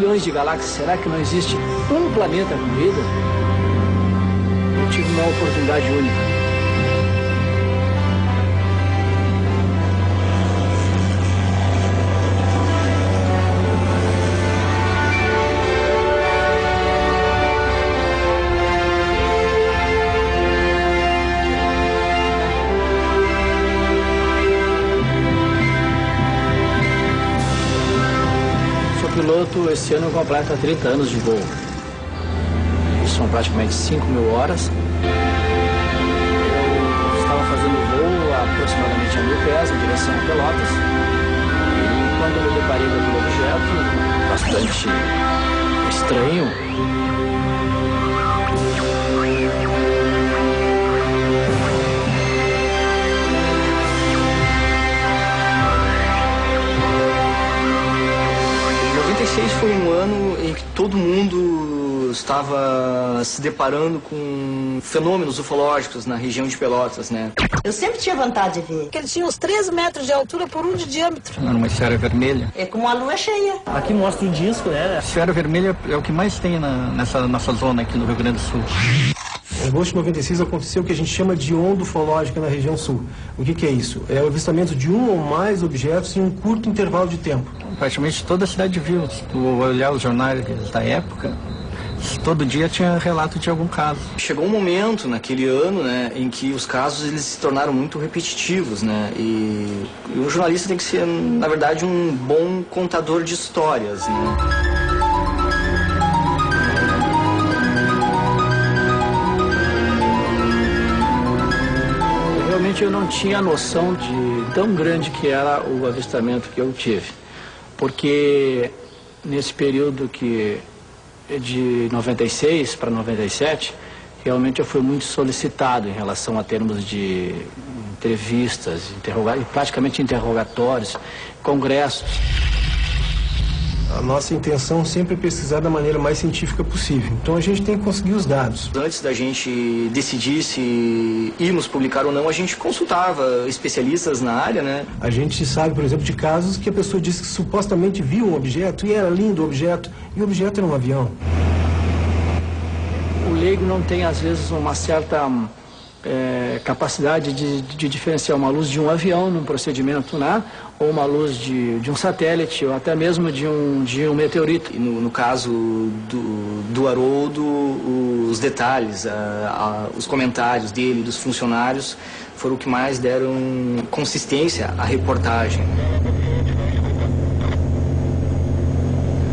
bilhões de galáxias, será que não existe um planeta com vida? Eu tive uma oportunidade única. Piloto, esse ano completa 30 anos de voo. Isso são praticamente 5.000 horas. Eu estava fazendo voo a aproximadamente a 1.000 pés em direção a Pelotas. E quando eu me deparei com aquele objeto, bastante estranho, foi um ano em que todo mundo estava se deparando com fenômenos ufológicos na região de Pelotas, né? Eu sempre tinha vontade de ver. Porque ele tinha uns 13 metros de altura por 1 de diâmetro. Era uma esfera vermelha. É como a lua cheia. Aqui mostra o disco, né? A esfera vermelha é o que mais tem nessa nossa zona aqui no Rio Grande do Sul. Em agosto de 96 aconteceu o que a gente chama de onda ufológica na região sul. O que é isso? É o avistamento de um ou mais objetos em um curto intervalo de tempo. Praticamente toda a cidade viu. Se tu olhar os jornais da época, todo dia tinha relato de algum caso. Chegou um momento naquele ano, né, em que os casos eles se tornaram muito repetitivos, né? E o jornalista tem que ser, na verdade, um bom contador de histórias, né? Realmente eu não tinha noção de tão grande que era o avistamento que eu tive, porque nesse período de 96 para 97, realmente eu fui muito solicitado em relação a termos de entrevistas, praticamente interrogatórios, congressos. A nossa intenção sempre é pesquisar da maneira mais científica possível. Então a gente tem que conseguir os dados. Antes da gente decidir se íamos publicar ou não, a gente consultava especialistas na área, né? A gente sabe, por exemplo, de casos que a pessoa disse que supostamente viu um objeto e era lindo o objeto, e o objeto era um avião. O leigo não tem, às vezes, uma certa capacidade de diferenciar uma luz de um avião num procedimento, né? Ou uma luz de um satélite, ou até mesmo de um meteorito. E no caso do Haroldo, os detalhes, os comentários dele, dos funcionários, foram o que mais deram consistência à reportagem.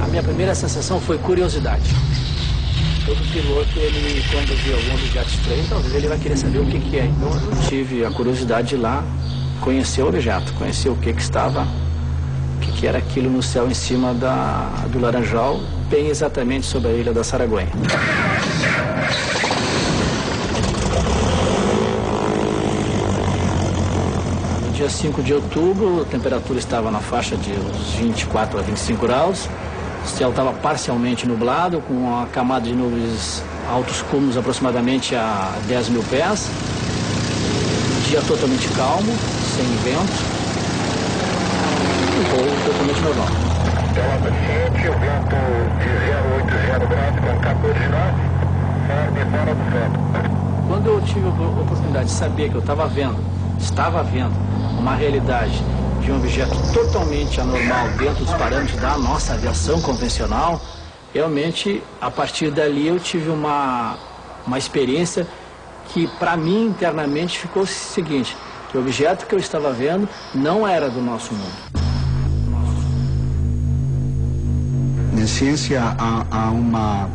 A minha primeira sensação foi curiosidade. Todo piloto, ele, quando vê algum objeto estranho, talvez ele vai querer saber o que é. Então eu tive a curiosidade de ir lá conhecer o objeto, conhecer o que era aquilo no céu em cima do Laranjal, bem exatamente sobre a ilha da Saraguenha. No dia 5 de outubro, a temperatura estava na faixa de uns 24 a 25 graus. O céu estava parcialmente nublado, com uma camada de nuvens altos cúmulos aproximadamente a 10.000 pés. Dia totalmente calmo, sem vento. E voo totalmente normal. Pelota ciente, o vento de 080 graus com 14 knots, firme fora do vento. Quando eu tive a oportunidade de saber que eu estava vendo uma realidade de um objeto totalmente anormal dentro dos parâmetros da nossa aviação convencional, realmente, a partir dali eu tive uma experiência que, para mim, internamente, ficou o seguinte, que o objeto que eu estava vendo não era do nosso mundo. Na ciência há uma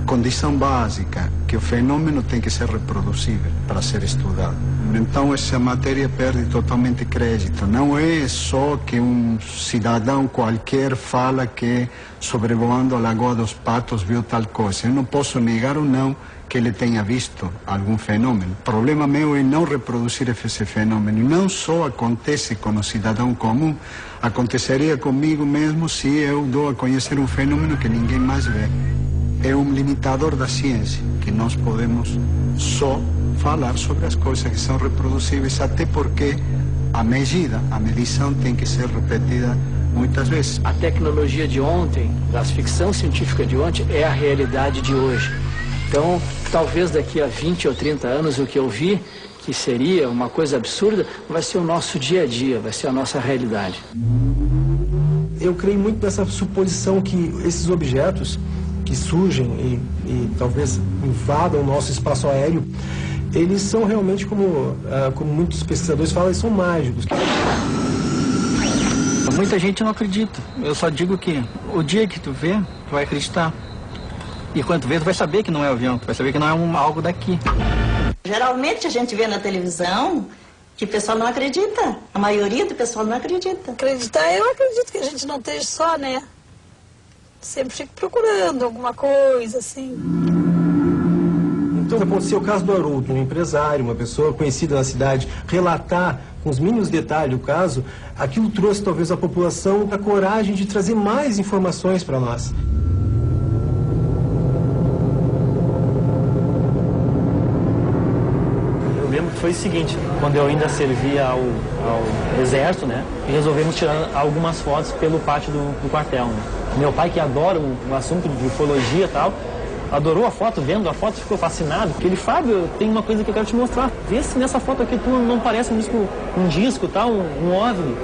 condição básica, que o fenômeno tem que ser reproduzível para ser estudado. Então essa matéria perde totalmente crédito. Não é só que um cidadão qualquer fala que sobrevoando a Lagoa dos Patos viu tal coisa. Eu não posso negar ou não que ele tenha visto algum fenômeno. O problema meu é não reproduzir esse fenômeno. Não só acontece com o cidadão comum, aconteceria comigo mesmo se eu dou a conhecer um fenômeno que ninguém mais vê. É um limitador da ciência, que nós podemos só falar sobre as coisas que são reproduzíveis, até porque a medição tem que ser repetida muitas vezes. A tecnologia de ontem, da ficção científica de ontem, é a realidade de hoje. Então, talvez daqui a 20 ou 30 anos, o que eu vi, que seria uma coisa absurda, vai ser o nosso dia a dia, vai ser a nossa realidade. Eu creio muito nessa suposição que esses objetos que surgem e talvez invadam o nosso espaço aéreo, eles são realmente, como muitos pesquisadores falam, eles são mágicos. Muita gente não acredita. Eu só digo que o dia que tu vê, tu vai acreditar. E quando tu vê, tu vai saber que não é avião, tu vai saber que não é algo daqui. Geralmente a gente vê na televisão que o pessoal não acredita. A maioria do pessoal não acredita. Acreditar, eu acredito que a gente não esteja só, né? Sempre fico procurando alguma coisa, assim. Então, aconteceu o caso do Haroldo, um empresário, uma pessoa conhecida na cidade, relatar com os mínimos detalhes o caso, aquilo trouxe talvez à população a coragem de trazer mais informações para nós. Eu lembro que foi o seguinte, quando eu ainda servia ao exército, né, resolvemos tirar algumas fotos pelo pátio do quartel, né. Meu pai, que adora o assunto de ufologia e tal, adorou a foto, vendo a foto, ficou fascinado. Porque ele, Fábio, tem uma coisa que eu quero te mostrar. Vê se nessa foto aqui tu não parece um disco tal, um OVNI.